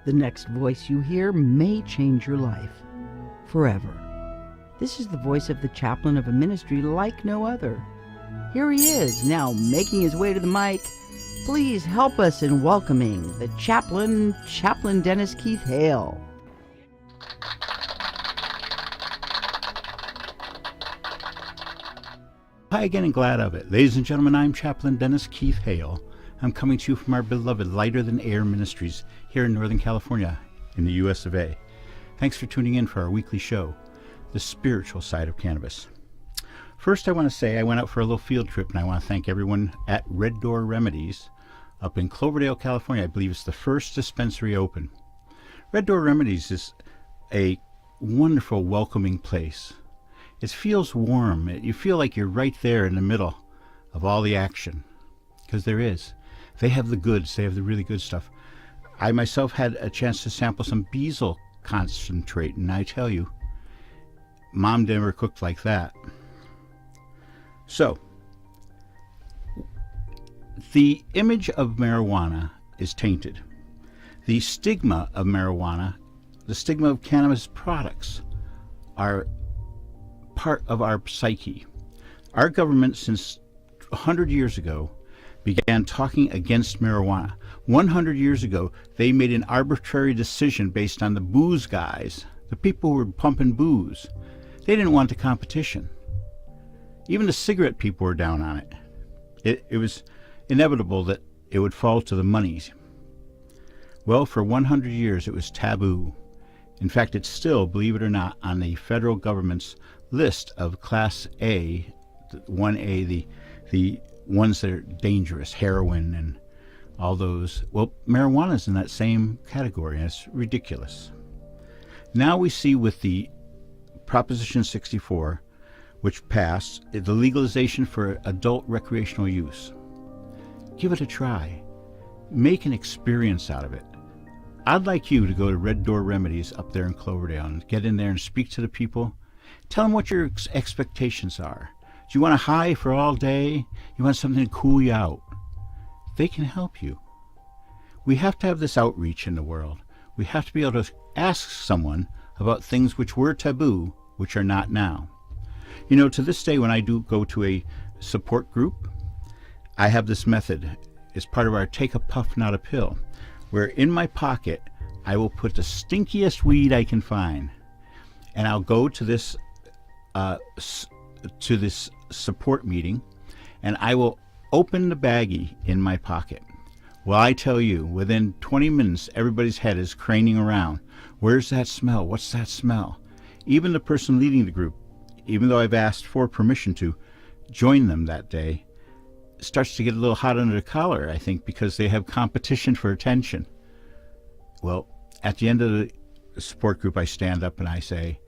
The next voice you hear may change your life forever. This is the voice of the chaplain of a ministry like no other. Here he is, now making his way to the mic. Please help us in welcoming the chaplain, Chaplain Dennis Keith Hale. Hi again, and glad of it. Ladies and gentlemen, I'm Chaplain Dennis Keith Hale. I'm coming to you from our beloved Lighter Than Air Ministries here in Northern California in the US of A. Thanks for tuning in for our weekly show, The Spiritual Side of Cannabis. First, I want to say I went out for a little field trip, and I want to thank everyone at Red Door Remedies up in Cloverdale, California. I believe it's the first dispensary open. Red Door Remedies is a wonderful, welcoming place. It feels warm. You feel like you're right there in the middle of all the action, because there is. They have the goods. They have the really good stuff. I myself had a chance to sample some bezel concentrate, and I tell you, Mom never cooked like that. So, the image of marijuana is tainted. The stigma of marijuana, the stigma of cannabis products, are part of our psyche. Our government, since 100 years ago, began talking against marijuana. 100 years ago, they made an arbitrary decision based on the booze guys, the people who were pumping booze. They didn't want the competition. Even the cigarette people were down on it. It was inevitable that it would fall to the monies. Well, for 100 years, it was taboo. In fact, it's still, believe it or not, on the federal government's list of Class A, 1A, the ones that are dangerous, heroin and all those. Well, marijuana is in that same category, and it's ridiculous. Now we see with the Proposition 64, which passed, the legalization for adult recreational use. Give it a try. Make an experience out of it. I'd like you to go to Red Door Remedies up there in Cloverdale and get in there and speak to the people. Tell them what your expectations are. Do you want a high for all day? You want something to cool you out? They can help you. We have to have this outreach in the world. We have to be able to ask someone about things which were taboo, which are not now. You know, to this day, when I do go to a support group, I have this method. It's part of our take a puff, not a pill, where in my pocket, I will put the stinkiest weed I can find, and I'll go to this support meeting, and I will open the baggie in my pocket. Well, I tell you, within 20 minutes, everybody's head is craning around. Where's that smell? What's that smell? Even the person leading the group, even though I've asked for permission to join them that day, starts to get a little hot under the collar, I think, because they have competition for attention. Well, at the end of the support group, I stand up and I say,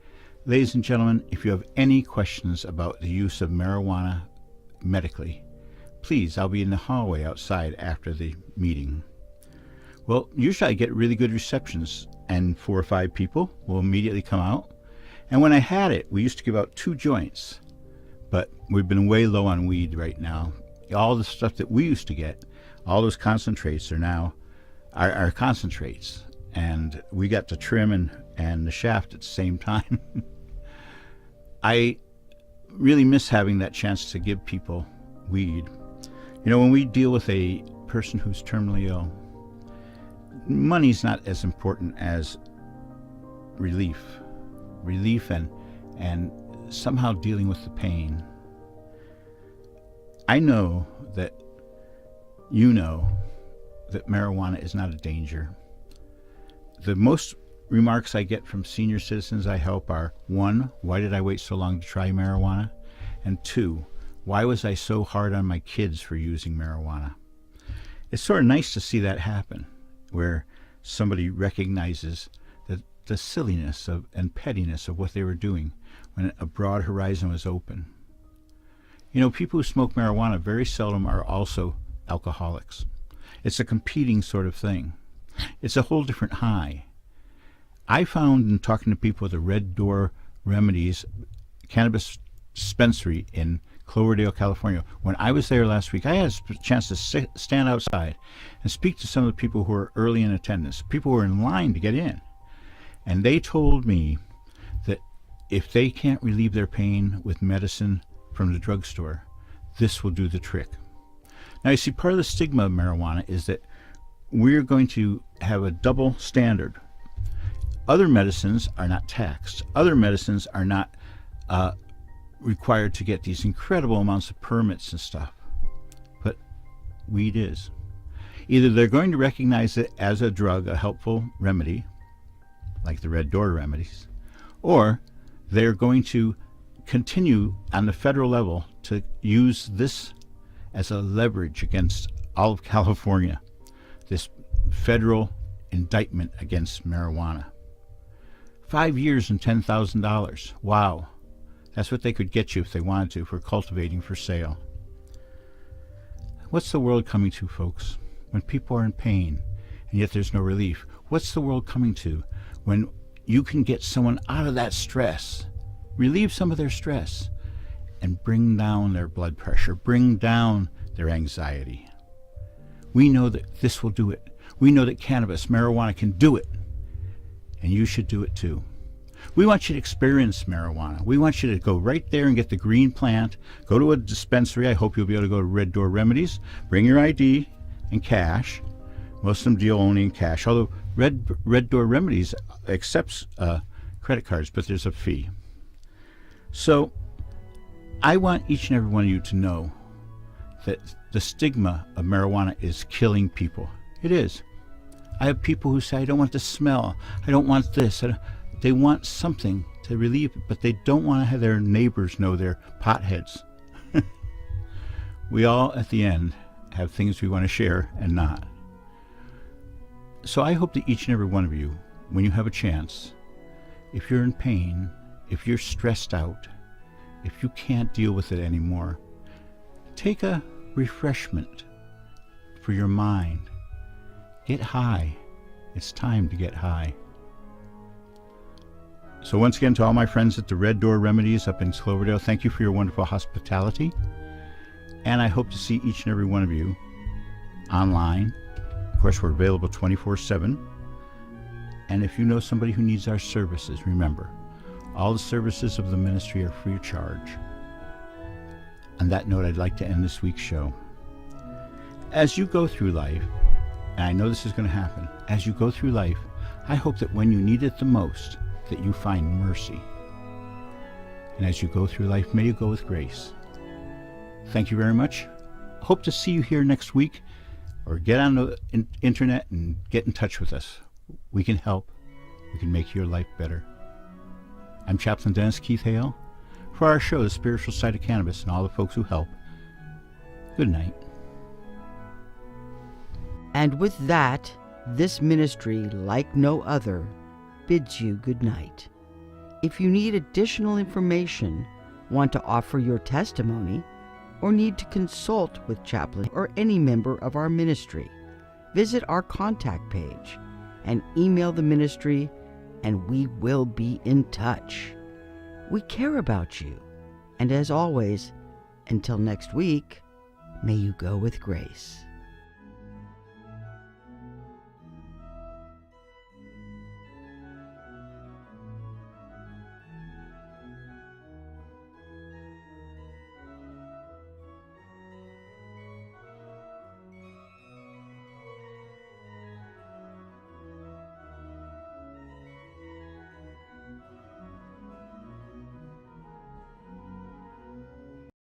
ladies and gentlemen, if you have any questions about the use of marijuana medically, please, I'll be in the hallway outside after the meeting. Well, usually I get really good receptions, and 4 or 5 people will immediately come out. And when I had it, we used to give out 2 joints, but we've been way low on weed right now. All the stuff that we used to get, all those concentrates are now our concentrates, and we got the trim and the shaft at the same time. I really miss having that chance to give people weed. You know, when we deal with a person who's terminally ill, money's not as important as relief and somehow dealing with the pain. I know that you know that marijuana is not a danger. The most remarks I get from senior citizens I help are, 1, why did I wait so long to try marijuana? And 2, why was I so hard on my kids for using marijuana? It's sort of nice to see that happen, where somebody recognizes that the silliness and pettiness of what they were doing when a broad horizon was open. You know, people who smoke marijuana very seldom are also alcoholics. It's a competing sort of thing. It's a whole different high. I found in talking to people at the Red Door Remedies Cannabis dispensary in Cloverdale, California. When I was there last week, I had a chance to stand outside and speak to some of the people who were early in attendance, people who were in line to get in. And they told me that if they can't relieve their pain with medicine from the drugstore, this will do the trick. Now, you see, part of the stigma of marijuana is that we're going to have a double standard. Other medicines are not taxed. Other medicines are not required to get these incredible amounts of permits and stuff. But weed is. Either they're going to recognize it as a drug, a helpful remedy, like the Red Door Remedies, or they're going to continue on the federal level to use this as a leverage against all of California, this federal indictment against marijuana. 5 years and $10,000. Wow. That's what they could get you if they wanted to for cultivating for sale. What's the world coming to, folks? When people are in pain and yet there's no relief. What's the world coming to when you can get someone out of that stress, relieve some of their stress, and bring down their blood pressure, bring down their anxiety? We know that this will do it. We know that cannabis, marijuana can do it. And you should do it too. We want you to experience marijuana. We want you to go right there and get the green plant. Go to a dispensary. I hope you'll be able to go to Red Door Remedies. Bring your ID and cash. Most of them deal only in cash, although Red Door Remedies accepts credit cards, but there's a fee. So I want each and every one of you to know that the stigma of marijuana is killing people. It is. I have people who say, I don't want the smell. I don't want this. They want something to relieve it, but they don't want to have their neighbors know they're potheads. We all, at the end, have things we want to share and not. So I hope that each and every one of you, when you have a chance, if you're in pain, if you're stressed out, if you can't deal with it anymore, take a refreshment for your mind. Get high. It's time to get high. So once again, to all my friends at the Red Door Remedies up in Cloverdale, thank you for your wonderful hospitality. And I hope to see each and every one of you online. Of course, we're available 24/7. And if you know somebody who needs our services, remember, all the services of the ministry are free of charge. On that note, I'd like to end this week's show. As you go through life, and I know this is going to happen, as you go through life, I hope that when you need it the most, that you find mercy. And as you go through life, may you go with grace. Thank you very much. Hope to see you here next week, or get on the internet and get in touch with us. We can help. We can make your life better. I'm Chaplain Dennis Keith Hale for our show, The Spiritual Side of Cannabis, and all the folks who help. Good night. And with that, this ministry, like no other, bids you good night. If you need additional information, want to offer your testimony, or need to consult with Chaplain or any member of our ministry, visit our contact page and email the ministry, and we will be in touch. We care about you. And as always, until next week, may you go with grace.